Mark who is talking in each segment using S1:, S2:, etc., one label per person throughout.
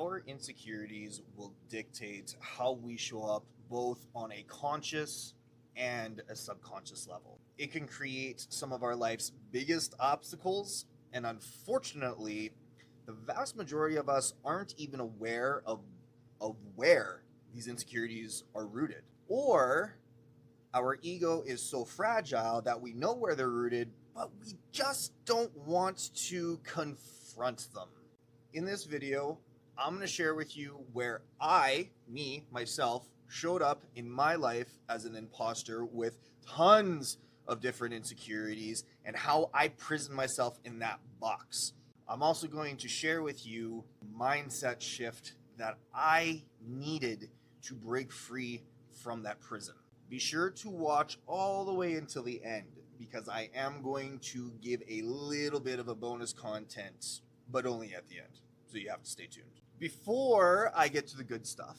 S1: Our insecurities will dictate how we show up both on a conscious and a subconscious level. It can create some of our life's biggest obstacles, and unfortunately, the vast majority of us aren't even aware of where these insecurities are rooted. Or our ego is so fragile that we know where they're rooted, but we just don't want to confront them. In this video, I'm going to share with you where myself, showed up in my life as an imposter with tons of different insecurities and how I prisoned myself in that box. I'm also going to share with you mindset shift that I needed to break free from that prison. Be sure to watch all the way until the end because I am going to give a little bit of a bonus content, but only at the end. So you have to stay tuned. Before I get to the good stuff,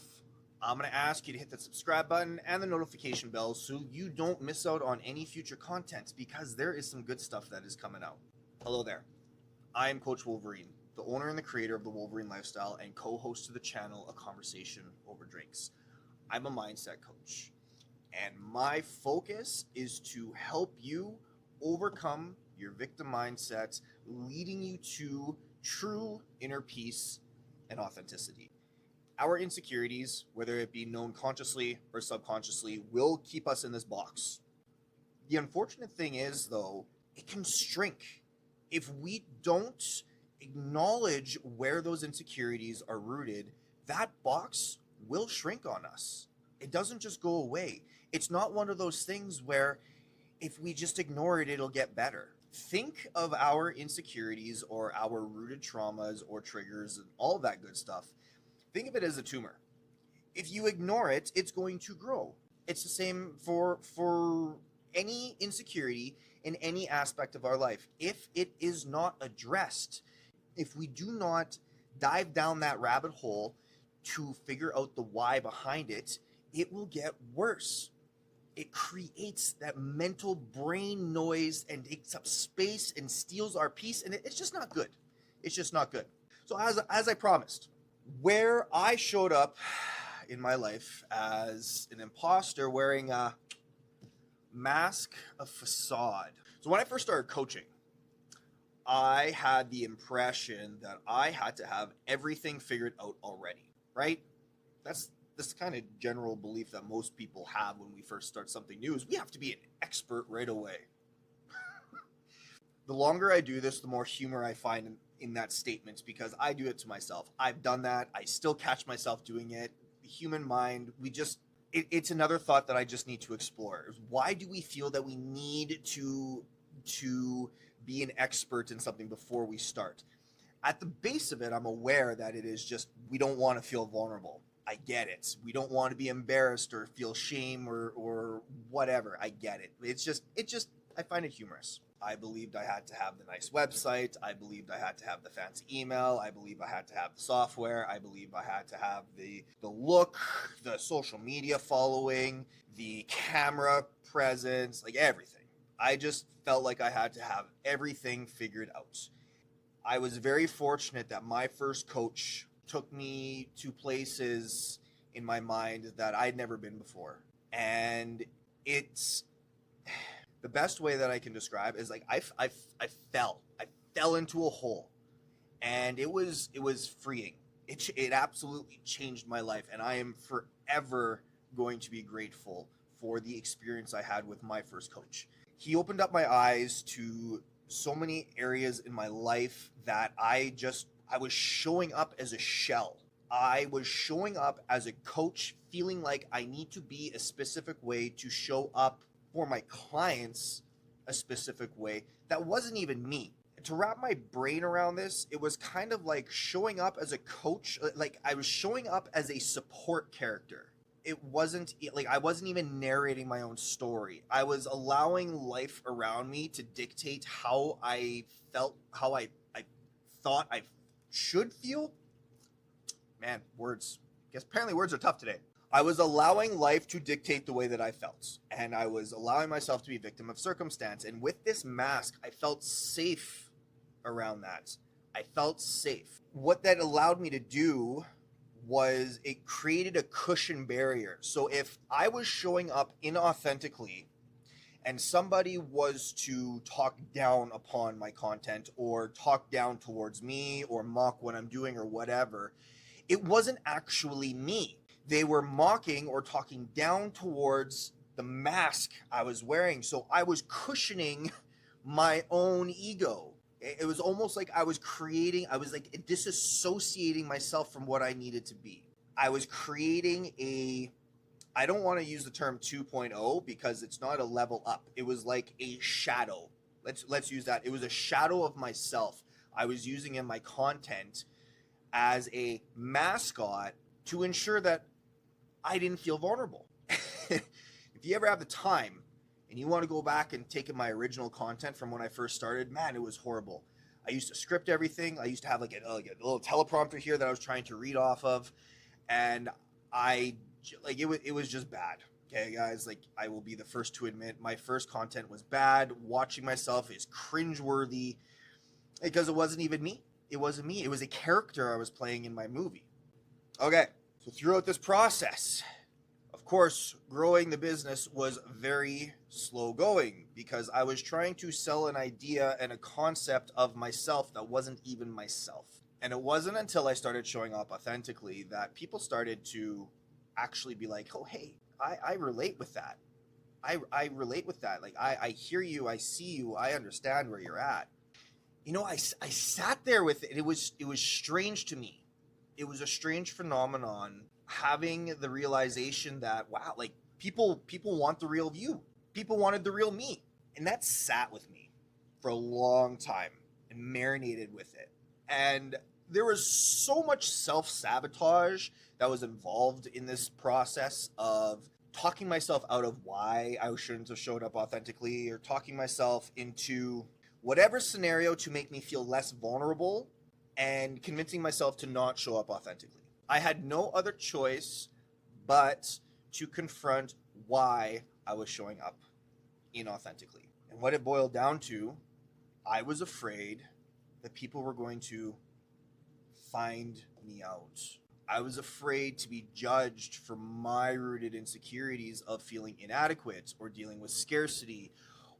S1: I'm going to ask you to hit that subscribe button and the notification bell so you don't miss out on any future content because there is some good stuff that is coming out. Hello there. I am Coach Wolverine, the owner and the creator of the Wolverine Lifestyle and co-host of the channel, A Conversation Over Drinks. I'm a mindset coach, and my focus is to help you overcome your victim mindset, leading you to true inner peace and authenticity. Our insecurities, whether it be known consciously or subconsciously, will keep us in this box. The unfortunate thing is, though, it can shrink. If we don't acknowledge where those insecurities are rooted, that box will shrink on us. It doesn't just go away. It's not one of those things where if we just ignore it, it'll get better. Think of our insecurities or our rooted traumas or triggers and all of that good stuff. Think of it as a tumor. If you ignore it, it's going to grow. It's the same for any insecurity in any aspect of our life. If it is not addressed, if we do not dive down that rabbit hole to figure out the why behind it, it will get worse. It creates that mental brain noise and takes up space and steals our peace, and it's just not good. It's just not good. So as I promised, where I showed up in my life as an imposter wearing a mask, a facade. So when I first started coaching, I had the impression that I had to have everything figured out already, right? That's this kind of general belief that most people have when we first start something new is we have to be an expert right away. The longer I do this, the more humor I find in that statement because I do it to myself. I've done that. I still catch myself doing it. The human mind, it's another thought that I just need to explore. Why do we feel that we need to be an expert in something before we start? At the base of it, I'm aware that it is just we don't want to feel vulnerable. I get it. We don't want to be embarrassed or feel shame or whatever. I get it. It's just I find it humorous. I believed I had to have the nice website. I believed I had to have the fancy email. I believe I had to have the software. I believe I had to have the look, the social media following, the camera presence, like everything. I just felt like I had to have everything figured out. I was very fortunate that my first coach took me to places in my mind that I'd never been before. And it's the best way that I can describe is like I fell into a hole, and it was freeing. It absolutely changed my life, and I am forever going to be grateful for the experience I had with my first coach. He opened up my eyes to so many areas in my life that I was showing up as a shell. I was showing up as a coach feeling like I need to be a specific way to show up for my clients a specific way that wasn't even me. To wrap my brain around this, it was kind of like showing up as a coach, like I was showing up as a support character. It wasn't like I wasn't even narrating my own story. I was allowing life around me to dictate how I felt, how I thought I should feel. Man, words. I guess apparently words are tough today. I was allowing life to dictate the way that I felt, and I was allowing myself to be a victim of circumstance. And with this mask, I felt safe around that. I felt safe. What that allowed me to do was it created a cushion barrier. So if I was showing up inauthentically and somebody was to talk down upon my content or talk down towards me or mock what I'm doing or whatever, it wasn't actually me. They were mocking or talking down towards the mask I was wearing. So I was cushioning my own ego. It was almost like I was like disassociating myself from what I needed to be. I was creating I don't want to use the term 2.0 because it's not a level up. It was like a shadow. Let's use that. It was a shadow of myself. I was using in my content as a mascot to ensure that I didn't feel vulnerable. If you ever have the time and you want to go back and take in my original content from when I first started, man, it was horrible. I used to script everything. I used to have like a little teleprompter here that I was trying to read off of, and it was just bad. Okay, guys, like I will be the first to admit my first content was bad. Watching myself is cringeworthy because it wasn't even me. It wasn't me. It was a character I was playing in my movie. Okay, so throughout this process, of course, growing the business was very slow going because I was trying to sell an idea and a concept of myself that wasn't even myself. And it wasn't until I started showing up authentically that people started to actually be like, oh, hey, I relate with that. I relate with that. Like, I hear you. I see you. I understand where you're at. You know, I sat there with it. It was strange to me. It was a strange phenomenon having the realization that, wow, like people want the real you. People wanted the real me. And that sat with me for a long time and marinated with it. And there was so much self-sabotage that was involved in this process of talking myself out of why I shouldn't have showed up authentically, or talking myself into whatever scenario to make me feel less vulnerable and convincing myself to not show up authentically. I had no other choice but to confront why I was showing up inauthentically. And what it boiled down to, I was afraid that people were going to find me out. I was afraid to be judged for my rooted insecurities of feeling inadequate or dealing with scarcity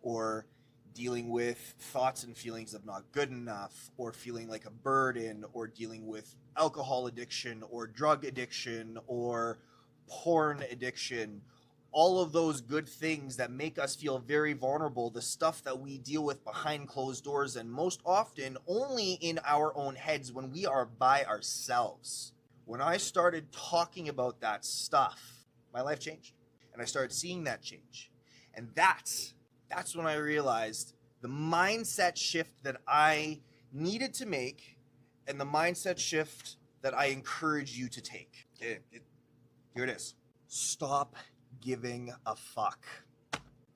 S1: or dealing with thoughts and feelings of not good enough or feeling like a burden or dealing with alcohol addiction or drug addiction or porn addiction. All of those good things that make us feel very vulnerable, the stuff that we deal with behind closed doors and most often only in our own heads when we are by ourselves. When I started talking about that stuff, my life changed and I started seeing that change. And that's when I realized the mindset shift that I needed to make and the mindset shift that I encourage you to take. Okay, here it is. Stop giving a fuck.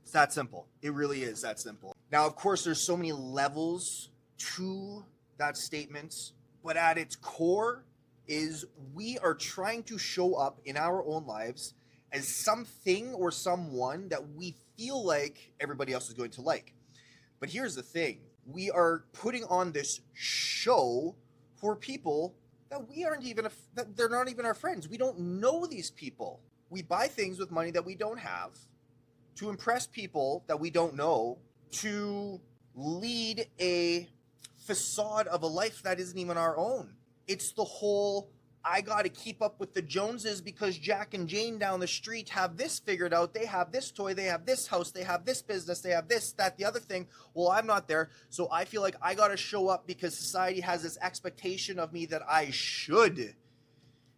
S1: It's that simple. It really is that simple. Now, of course, there's so many levels to that statement, but at its core is we are trying to show up in our own lives as something or someone that we feel like everybody else is going to like. But here's the thing. We are putting on this show for people that we aren't even, that they're not even our friends. We don't know these people. We buy things with money that we don't have to impress people that we don't know, to lead a facade of a life that isn't even our own. It's the whole, I got to keep up with the Joneses because Jack and Jane down the street have this figured out. They have this toy, they have this house, they have this business, they have this, that, the other thing. Well, I'm not there. So I feel like I got to show up because society has this expectation of me that I should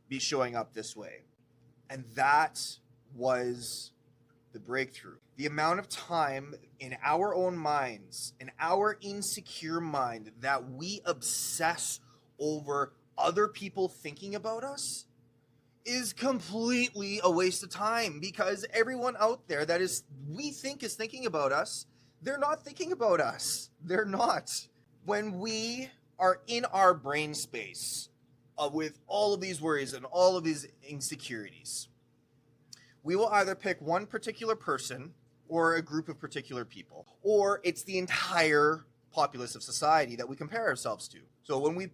S1: be showing up this way. And that was the breakthrough. The amount of time in our own minds, in our insecure mind, that we obsess over other people thinking about us is completely a waste of time, because everyone out there that is we think is thinking about us, they're not thinking about us. They're not. When we are in our brain space with all of these worries and all of these insecurities, we will either pick one particular person or a group of particular people, or it's the entire populace of society that we compare ourselves to. So when we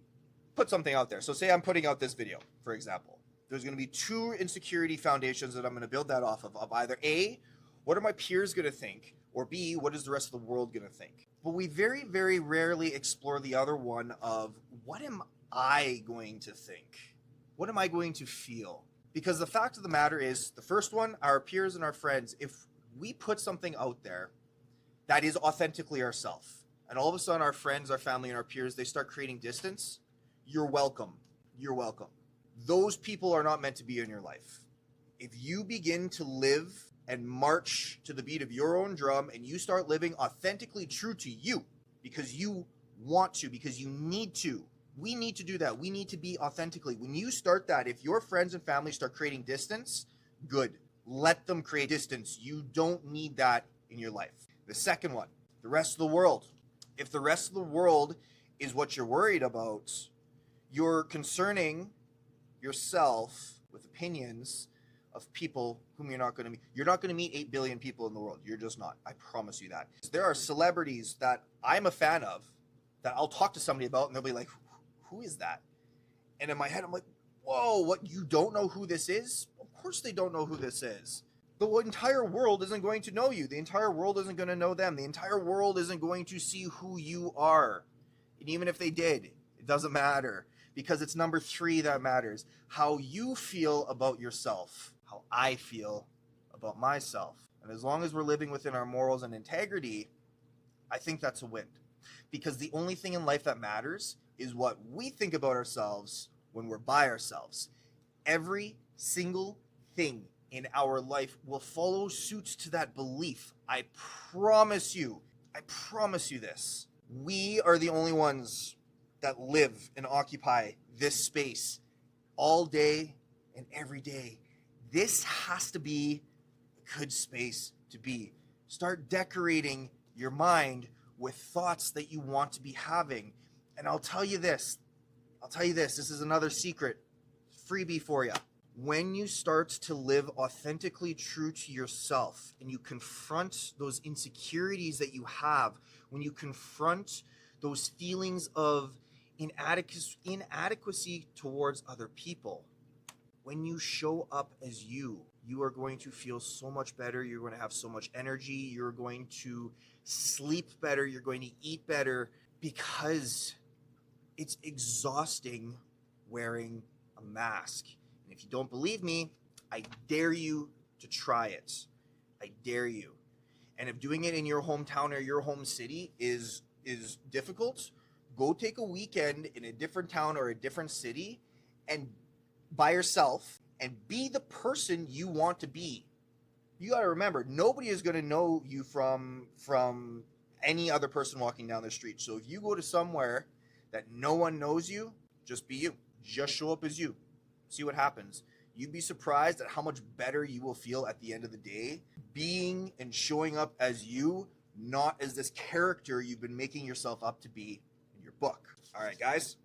S1: put something out there, so say I'm putting out this video, for example, there's going to be two insecurity foundations that I'm going to build that off of either A, what are my peers going to think, or B, what is the rest of the world going to think? But we very, very rarely explore the other one of what am I going to think? What am I going to feel? Because the fact of the matter is, the first one, our peers and our friends, if we put something out there that is authentically ourselves, and all of a sudden our friends, our family, and our peers, they start creating distance, you're welcome. You're welcome. Those people are not meant to be in your life. If you begin to live and march to the beat of your own drum and you start living authentically true to you because you want to, because you need to, we need to do that. We need to be authentically. When you start that, if your friends and family start creating distance, good. Let them create distance. You don't need that in your life. The second one, the rest of the world. If the rest of the world is what you're worried about, you're concerning yourself with opinions of people whom you're not going to meet. You're not going to meet 8 billion people in the world. You're just not. I promise you that. There are celebrities that I'm a fan of that I'll talk to somebody about and they'll be like, who is that? And in my head, I'm like, whoa, what, you don't know who this is? Of course they don't know who this is. The entire world isn't going to know you. The entire world isn't going to know them. The entire world isn't going to see who you are. And even if they did, it doesn't matter, because it's number 3 that matters. How you feel about yourself, how I feel about myself. And as long as we're living within our morals and integrity, I think that's a win. Because the only thing in life that matters is what we think about ourselves when we're by ourselves. Every single thing in our life will follow suit to that belief. I promise you this. We are the only ones that live and occupy this space all day and every day. This has to be a good space to be. Start decorating your mind with thoughts that you want to be having. And I'll tell you this, this is another secret, freebie for you. When you start to live authentically true to yourself and you confront those insecurities that you have, when you confront those feelings of inadequacy towards other people, when you show up as you are going to feel so much better. You're going to have so much energy. You're going to sleep better. You're going to eat better, because it's exhausting wearing a mask. And if you don't believe me, I dare you to try it. I dare you. And if doing it in your hometown or your home city is difficult, go take a weekend in a different town or a different city and by yourself and be the person you want to be. You got to remember, nobody is going to know you from any other person walking down the street. So if you go to somewhere that no one knows you, just be you. Just show up as you. See what happens. You'd be surprised at how much better you will feel at the end of the day being and showing up as you, not as this character you've been making yourself up to be in your book. All right, guys.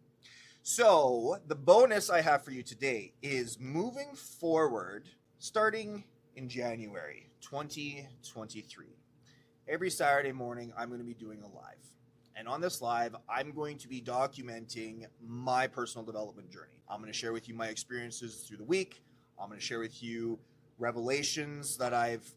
S1: So the bonus I have for you today is moving forward, starting in January 2023. Every Saturday morning, I'm going to be doing a live. And on this live, I'm going to be documenting my personal development journey. I'm going to share with you my experiences through the week. I'm going to share with you revelations that I've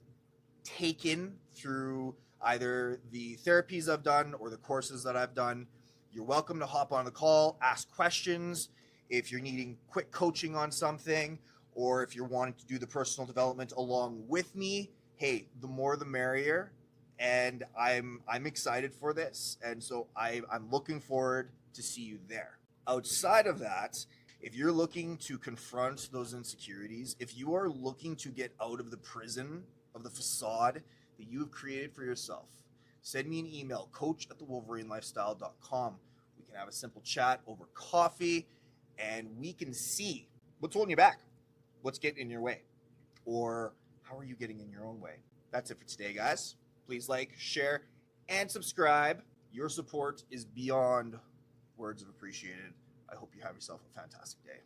S1: taken through either the therapies I've done or the courses that I've done. You're welcome to hop on the call, ask questions. If you're needing quick coaching on something, or if you're wanting to do the personal development along with me, hey, the more the merrier. And I'm excited for this. And so I'm looking forward to see you there. Outside of that, if you're looking to confront those insecurities, if you are looking to get out of the prison of the facade that you have created for yourself, send me an email, coach@thewolverinelifestyle.com. We can have a simple chat over coffee and we can see what's holding you back, what's getting in your way, or how are you getting in your own way. That's it for today, guys. Please like, share, and subscribe. Your support is beyond words of appreciated. I hope you have yourself a fantastic day.